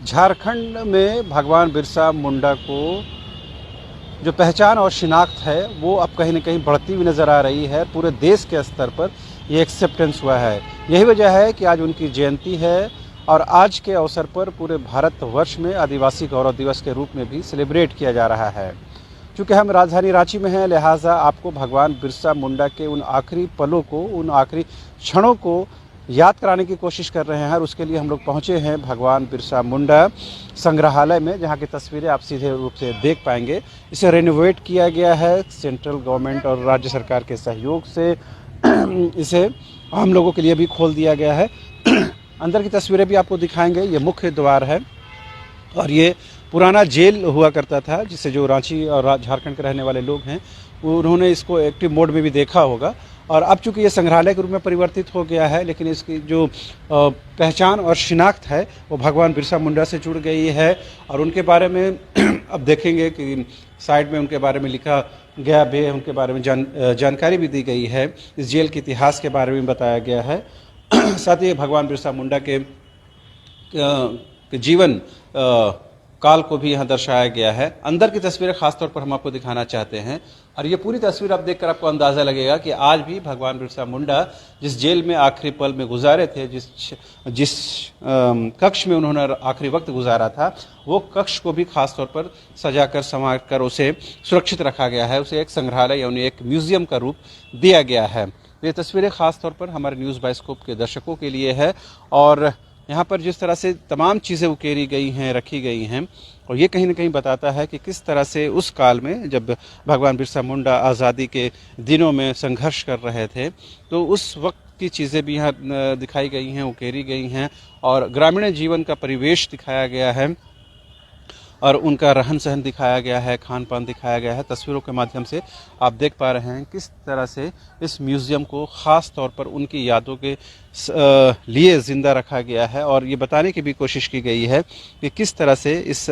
झारखंड में भगवान बिरसा मुंडा को जो पहचान और शिनाख्त है वो अब कहीं न कहीं बढ़ती हुई नज़र आ रही है। पूरे देश के स्तर पर ये एक्सेप्टेंस हुआ है। यही वजह है कि आज उनकी जयंती है और आज के अवसर पर पूरे भारतवर्ष में आदिवासी गौरव दिवस के रूप में भी सेलिब्रेट किया जा रहा है। चूँकि हम राजधानी रांची में हैं, लिहाजा आपको भगवान बिरसा मुंडा के उन आखिरी पलों को, उन आखिरी क्षणों को याद कराने की कोशिश कर रहे हैं और उसके लिए हम लोग पहुँचे हैं भगवान बिरसा मुंडा संग्रहालय में, जहाँ की तस्वीरें आप सीधे रूप से देख पाएंगे। इसे रेनोवेट किया गया है सेंट्रल गवर्नमेंट और राज्य सरकार के सहयोग से। इसे आम लोगों के लिए भी खोल दिया गया है। अंदर की तस्वीरें भी आपको दिखाएंगे। ये मुख्य द्वार है और ये पुराना जेल हुआ करता था, जिससे जो रांची और झारखंड के रहने वाले लोग हैं उन्होंने इसको एक्टिव मोड में भी देखा होगा। और अब चूंकि ये संग्रहालय के रूप में परिवर्तित हो गया है, लेकिन इसकी जो पहचान और शिनाख्त है वो भगवान बिरसा मुंडा से जुड़ गई है। और उनके बारे में अब देखेंगे कि साइड में उनके बारे में लिखा गया भी, उनके बारे में जानकारी भी दी गई है। इस जेल के इतिहास के बारे में बताया गया है। साथ ही भगवान बिरसा मुंडा के जीवन काल को भी यहाँ दर्शाया गया है। अंदर की तस्वीरें खासतौर पर हम आपको दिखाना चाहते हैं और ये पूरी तस्वीर आप देखकर आपको अंदाज़ा लगेगा कि आज भी भगवान बिरसा मुंडा जिस जेल में आखिरी पल में गुजारे थे, जिस कक्ष में उन्होंने आखिरी वक्त गुजारा था, वो कक्ष को भी खासतौर पर सजाकर संवार कर उसे सुरक्षित रखा गया है। उसे एक संग्रहालय यानी एक म्यूजियम का रूप दिया गया है। ये तस्वीरें खासतौर पर हमारे न्यूज़ बाइस्कोप के दर्शकों के लिए है और यहाँ पर जिस तरह से तमाम चीज़ें उकेरी गई हैं, रखी गई हैं, और ये कहीं ना कहीं बताता है कि किस तरह से उस काल में जब भगवान बिरसा मुंडा आज़ादी के दिनों में संघर्ष कर रहे थे, तो उस वक्त की चीज़ें भी यहाँ दिखाई गई हैं, उकेरी गई हैं और ग्रामीण जीवन का परिवेश दिखाया गया है और उनका रहन सहन दिखाया गया है, खान पान दिखाया गया है। तस्वीरों के माध्यम से आप देख पा रहे हैं किस तरह से इस म्यूज़ियम को ख़ास तौर पर उनकी यादों के लिए ज़िंदा रखा गया है और ये बताने की भी कोशिश की गई है कि किस तरह से इस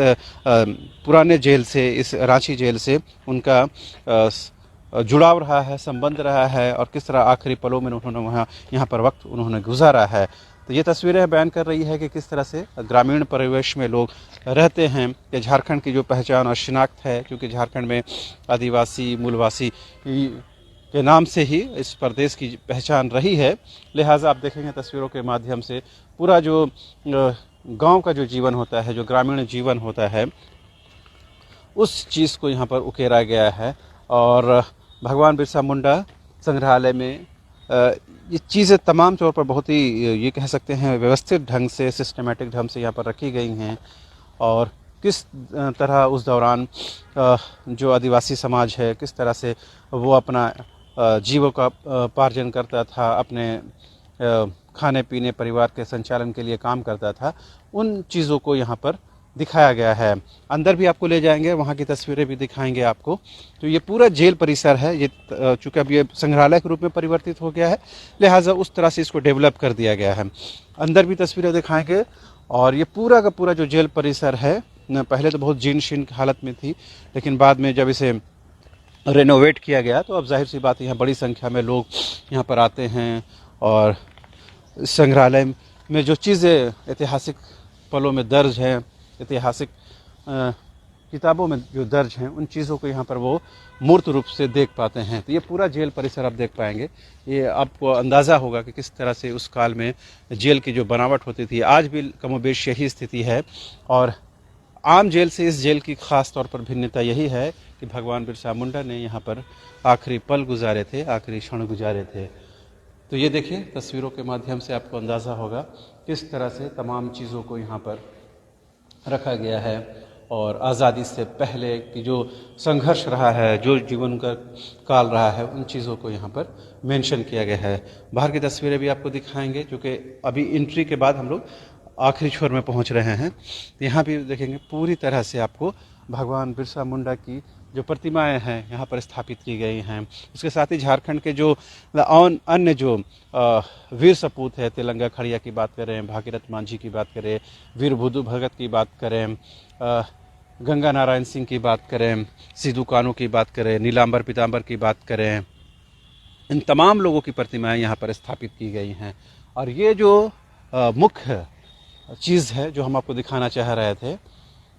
पुराने जेल से, इस रांची जेल से उनका जुड़ाव रहा है, संबंध रहा है और किस तरह आखिरी पलों में उन्होंने यहाँ पर वक्त उन्होंने गुजारा है। तो ये तस्वीरें बयान कर रही है कि किस तरह से ग्रामीण परिवेश में लोग रहते हैं। कि झारखंड की जो पहचान और शिनाख्त है, क्योंकि झारखंड में आदिवासी मूलवासी के नाम से ही इस प्रदेश की पहचान रही है। लिहाजा आप देखेंगे तस्वीरों के माध्यम से पूरा जो गांव का जो जीवन होता है, जो ग्रामीण जीवन होता है, उस चीज़ को यहाँ पर उकेरा गया है। और भगवान बिरसा मुंडा संग्रहालय में ये चीज़ें तमाम तौर पर बहुत ही, ये कह सकते हैं, व्यवस्थित ढंग से, सिस्टमेटिक ढंग से यहाँ पर रखी गई हैं। और किस तरह उस दौरान जो आदिवासी समाज है, किस तरह से वो अपना जीविकोपार्जन करता था, अपने खाने पीने, परिवार के संचालन के लिए काम करता था, उन चीज़ों को यहाँ पर दिखाया गया है। अंदर भी आपको ले जाएंगे, वहाँ की तस्वीरें भी दिखाएंगे आपको। तो ये पूरा जेल परिसर है, ये चूँकि अब ये संग्रहालय के रूप में परिवर्तित हो गया है, लिहाजा उस तरह से इसको डेवलप कर दिया गया है। अंदर भी तस्वीरें दिखाएंगे और ये पूरा का पूरा जो जेल परिसर है, पहले तो बहुत जीर्ण शीर्ण हालत में थी, लेकिन बाद में जब इसे रेनोवेट किया गया तो अब जाहिर सी बात है यहाँ बड़ी संख्या में लोग यहाँ पर आते हैं और संग्रहालय में जो चीज़ें ऐतिहासिक पलों में दर्ज हैं, ऐतिहासिक किताबों में जो दर्ज हैं, उन चीज़ों को यहाँ पर वो मूर्त रूप से देख पाते हैं। तो ये पूरा जेल परिसर आप देख पाएंगे। ये आपको अंदाज़ा होगा कि किस तरह से उस काल में जेल की जो बनावट होती थी, आज भी कमोबेश यही स्थिति है। और आम जेल से इस जेल की ख़ास तौर पर भिन्नता यही है कि भगवान बिरसा मुंडा ने यहाँ पर आखिरी पल गुजारे थे, आखिरी क्षण गुजारे थे। तो ये देखिए, तस्वीरों के माध्यम से आपको अंदाज़ा होगा किस तरह से तमाम चीज़ों को यहाँ पर रखा गया है और आज़ादी से पहले की जो संघर्ष रहा है, जो जीवन का काल रहा है, उन चीज़ों को यहाँ पर मेंशन किया गया है। बाहर की तस्वीरें भी आपको दिखाएंगे, क्योंकि अभी एंट्री के बाद हम लोग आखिरी छोर में पहुँच रहे हैं। यहाँ भी देखेंगे पूरी तरह से आपको भगवान बिरसा मुंडा की जो प्रतिमाएं हैं यहाँ पर स्थापित की गई हैं। उसके साथ ही झारखंड के जो अन्य जो वीर सपूत है, तेलंगा खड़िया की बात करें, भागीरथ मांझी की बात करें, वीर बुद्धू भगत की बात करें, गंगा नारायण सिंह की बात करें, सिद्धू कानू की बात करें, नीलांबर पीतांबर की बात करें, इन तमाम लोगों की प्रतिमाएं यहाँ पर स्थापित की गई हैं। और ये जो मुख्य चीज़ है जो हम आपको दिखाना चाह रहे थे।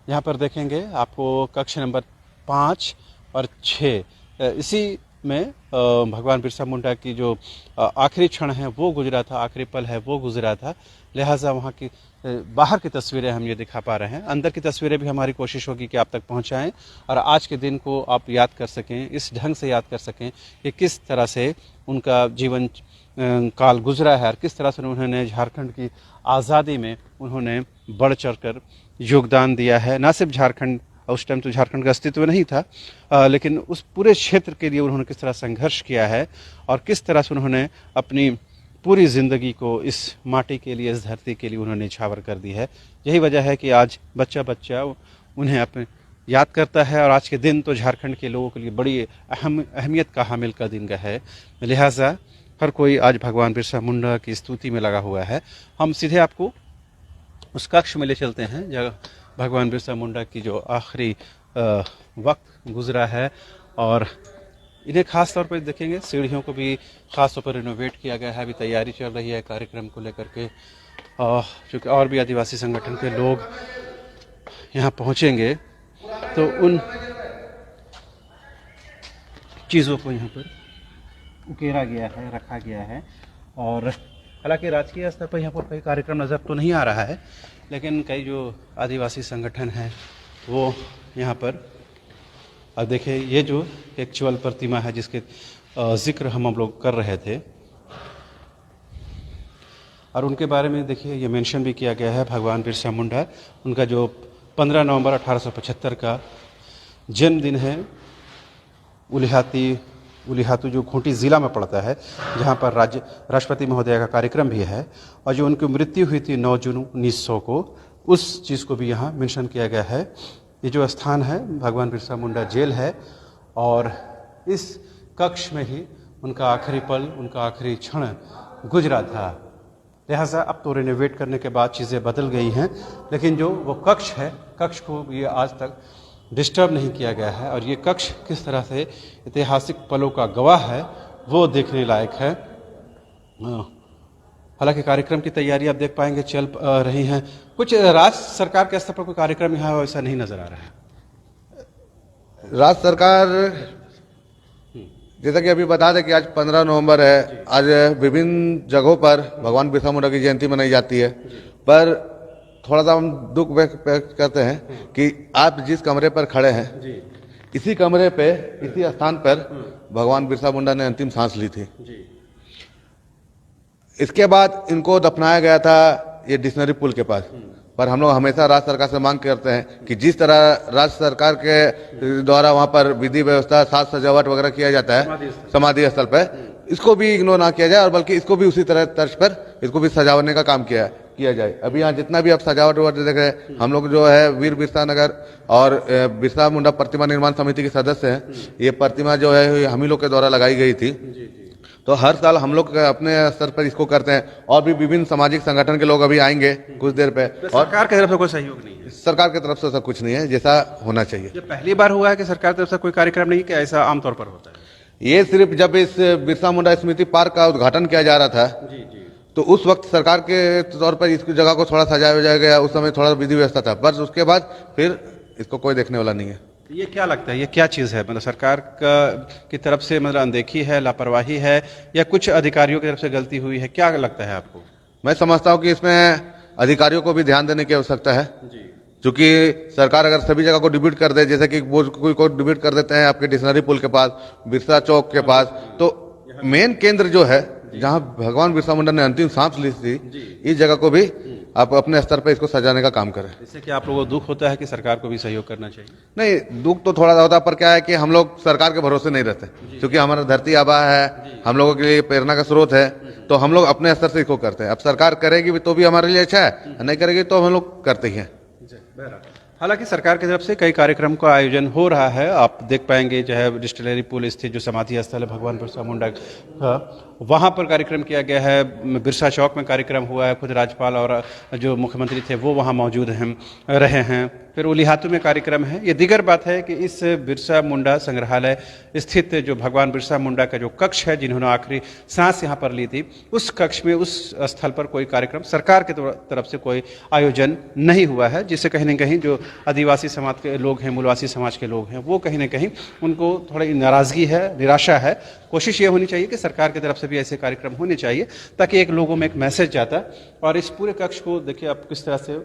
यहाँ पर देखेंगे आपको कक्ष नंबर 5 और 6 इसी में भगवान बिरसा मुंडा की जो आखिरी क्षण है वो गुजरा था, आखिरी पल है वो गुजरा था। लिहाजा वहाँ की बाहर की तस्वीरें हम ये दिखा पा रहे हैं। अंदर की तस्वीरें भी हमारी कोशिश होगी कि आप तक पहुँचाएँ और आज के दिन को आप याद कर सकें, इस ढंग से याद कर सकें कि किस तरह से उनका जीवन काल गुजरा है और किस तरह से उन्होंने झारखंड की आज़ादी में उन्होंने बढ़ चढ़ कर योगदान दिया है। ना सिर्फ झारखंड, उस टाइम तो झारखंड का अस्तित्व नहीं था, लेकिन उस पूरे क्षेत्र के लिए उन्होंने किस तरह संघर्ष किया है और किस तरह से उन्होंने अपनी पूरी ज़िंदगी को इस माटी के लिए, इस धरती के लिए उन्होंने न्यौछावर कर दी है। यही वजह है कि आज बच्चा बच्चा उन्हें अपने याद करता है और आज के दिन तो झारखंड के लोगों के लिए बड़ी अहमियत का हामिल का दिन का है। लिहाजा हर कोई आज भगवान बिरसा मुंडा की स्तुति में लगा हुआ है। हम सीधे आपको उस कक्ष में ले चलते हैं जहाँ भगवान बिरसा मुंडा की जो आखिरी वक्त गुजरा है और इन्हें खास तौर पर देखेंगे। सीढ़ियों को भी खास तौर पर रिनोवेट किया गया है, अभी तैयारी चल रही है कार्यक्रम को लेकर के। चूँकि और भी आदिवासी संगठन के लोग यहाँ पहुँचेंगे तो उन चीज़ों को यहाँ पर उकेरा गया है, रखा गया है। और हालांकि राजकीय स्तर पर यहाँ पर कोई कार्यक्रम नज़र तो नहीं आ रहा है, लेकिन कई जो आदिवासी संगठन हैं वो यहाँ पर अब देखिए ये जो एक्चुअल प्रतिमा है जिसके जिक्र हम लोग कर रहे थे और उनके बारे में देखिए ये मेंशन भी किया गया है। भगवान बिरसा मुंडा, उनका जो 15 नवंबर 1875 का जन्मदिन है। उलिहातू जो खूंटी ज़िला में पड़ता है, जहाँ पर राष्ट्रपति महोदय का कार्यक्रम भी है। और जो उनकी मृत्यु हुई थी 9 जून 1900 को, उस चीज़ को भी यहाँ मेंशन किया गया है। ये जो स्थान है भगवान बिरसा मुंडा जेल है और इस कक्ष में ही उनका आखिरी पल, उनका आखिरी क्षण गुजरा था। लिहाजा अब तो रिनोवेट करने के बाद चीज़ें बदल गई हैं, लेकिन जो वो कक्ष है, कक्ष को ये आज तक डिस्टर्ब नहीं किया गया है और ये कक्ष किस तरह से ऐतिहासिक पलों का गवाह है वो देखने लायक है। हालांकि कार्यक्रम की तैयारी आप देख पाएंगे चल रही हैं। कुछ राज्य सरकार के स्तर पर कोई कार्यक्रम यहाँ वैसा नहीं नजर आ रहा है। राज्य सरकार जैसा कि अभी बता दें कि आज 15 नवंबर है, आज विभिन्न जगहों पर भगवान बिरसा मुंडा की जयंती मनाई जाती है। पर थोड़ा सा हम दुख व्यक्त करते हैं कि आप जिस कमरे पर खड़े हैं इसी कमरे पे, इसी स्थान पर भगवान बिरसा मुंडा ने अंतिम सांस ली थी। इसके बाद इनको दफनाया गया था ये डिक्शनरी पुल के पास। पर हम लोग हमेशा राज्य सरकार से मांग करते हैं कि जिस तरह राज्य सरकार के द्वारा वहाँ पर विधि व्यवस्था, साज सजावट वगैरह किया जाता है समाधि स्थल पर, इसको भी इग्नोर ना किया जाए और बल्कि इसको भी उसी तरह तर्ज पर इसको भी सजावने का काम किया जाए। अभी यहाँ जितना भी आप सजावट वगैरह देख रहे हैं, हम लोग जो है वीर बिरसा नगर और बिरसा मुंडा प्रतिमा निर्माण समिति के सदस्य हैं। ये प्रतिमा जो है हम ही लोग के द्वारा लगाई गई थी। तो हर साल हम लोग अपने स्तर पर इसको करते हैं और भी विभिन्न सामाजिक संगठन के लोग अभी आएंगे कुछ देर पे। और सरकार की तरफ से कोई सहयोग नहीं है? सरकार की तरफ से ऐसा कुछ नहीं है जैसा होना चाहिए। ये पहली बार हुआ है कि सरकार की तरफ से कोई कार्यक्रम नहीं, कि ऐसा आमतौर पर होता है? ये सिर्फ जब इस बिरसा मुंडा स्मृति पार्क का उद्घाटन किया जा रहा था तो उस वक्त सरकार के तौर पर इस जगह को थोड़ा सजाया गया, उस समय थोड़ा विधि व्यवस्था था, बस उसके बाद फिर इसको कोई देखने वाला नहीं है। ये क्या लगता है, ये क्या चीज़ है? मतलब सरकार की तरफ से मतलब अनदेखी है, लापरवाही है, या कुछ अधिकारियों की तरफ से गलती हुई है? क्या लगता है आपको? मैं समझता हूँ कि इसमें अधिकारियों को भी ध्यान देने की आवश्यकता है, क्योंकि सरकार अगर सभी जगह को डिब्यूट कर दे, जैसे कि वो कोई को डिब्यूट कर देते हैं आपके डिक्शनरी पुल के पास, बिरसा चौक के पास, तो मेन केंद्र जो है जहाँ भगवान बिरसा मुंडा ने अंतिम सांस ली थी, इस जगह को भी आप अपने स्तर पर इसको सजाने का काम करें। इससे क्या आप लोगों को दुख होता है कि सरकार को भी सहयोग करना चाहिए? नहीं, दुख तो थोड़ा सा होता है, पर क्या है कि हम लोग सरकार के भरोसे नहीं रहते, क्योंकि हमारा धरती आबा है, हम लोगों के लिए प्रेरणा का स्रोत है, तो हम लोग अपने स्तर से इसको करते हैं। अब सरकार करेगी भी तो भी हमारे लिए अच्छा है, नहीं करेगी तो हम लोग करते ही हैं। हालांकि सरकार की तरफ से कई कार्यक्रम का आयोजन हो रहा है। आप देख पाएंगे जो है डिस्टिलरी पुल स्थित जो समाधि स्थल है भगवान बिरसा मुंडा का, वहाँ पर कार्यक्रम किया गया है, बिरसा चौक में कार्यक्रम हुआ है, खुद राज्यपाल और जो मुख्यमंत्री थे वो वहाँ मौजूद हैं रहे हैं। फिर उलिहातू में कार्यक्रम है। ये दीगर बात है कि इस बिरसा मुंडा संग्रहालय स्थित जो भगवान बिरसा मुंडा का जो कक्ष है, जिन्होंने आखिरी सांस यहाँ पर ली थी, उस कक्ष में, उस स्थल पर कोई कार्यक्रम सरकार की तरफ से कोई आयोजन नहीं हुआ है, जिससे कहीं न कहीं जो आदिवासी समाज के लोग हैं, मूलवासी समाज के लोग हैं, वो कहीं न कहीं उनको थोड़ी नाराज़गी है, निराशा है। कोशिश ये होनी चाहिए कि सरकार की तरफ से भी ऐसे कार्यक्रम होने चाहिए ताकि एक लोगों में एक मैसेज जाता। और इस पूरे कक्ष को देखिए आप किस तरह से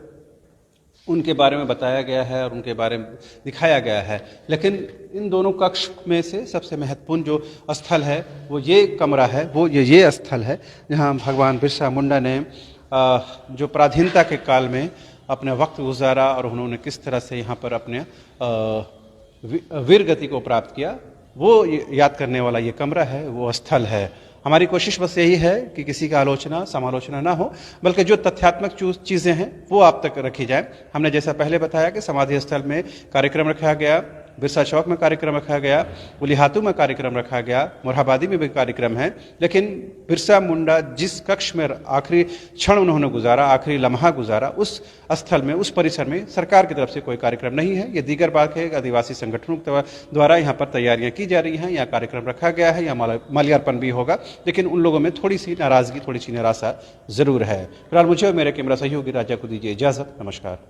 उनके बारे में बताया गया है और उनके बारे में दिखाया गया है। लेकिन इन दोनों कक्ष में से सबसे महत्वपूर्ण जो स्थल है वो ये कमरा है, वो ये स्थल है जहाँ भगवान बिरसा मुंडा ने जो पराधीनता के काल में अपने वक्त गुजारा और उन्होंने किस तरह से यहाँ पर अपने वीर गति को प्राप्त किया, वो याद करने वाला ये कमरा है, वो स्थल है। हमारी कोशिश बस यही है कि किसी का आलोचना समालोचना ना हो, बल्कि जो तथ्यात्मक चीज़ें हैं वो आप तक रखी जाए। हमने जैसा पहले बताया कि समाधि स्थल में कार्यक्रम रखा गया, बिरसा चौक में कार्यक्रम रखा गया, उलिहातू में कार्यक्रम रखा गया, मोरहाबादी में भी कार्यक्रम है। लेकिन बिरसा मुंडा जिस कक्ष में आखिरी क्षण उन्होंने गुजारा, आखिरी लम्हा गुजारा, उस स्थल में, उस परिसर में सरकार की तरफ से कोई कार्यक्रम नहीं है। ये दीगर बात है, आदिवासी संगठनों द्वारा यहाँ पर तैयारियां की जा रही हैं, यहाँ कार्यक्रम रखा गया है, यहाँ माल्यार्पण भी होगा, लेकिन उन लोगों में थोड़ी सी नाराजगी, थोड़ी सी निराशा जरूर है। फिलहाल मुझे और मेरे कैमरा सहयोगी राजा को दीजिए इजाजत। नमस्कार।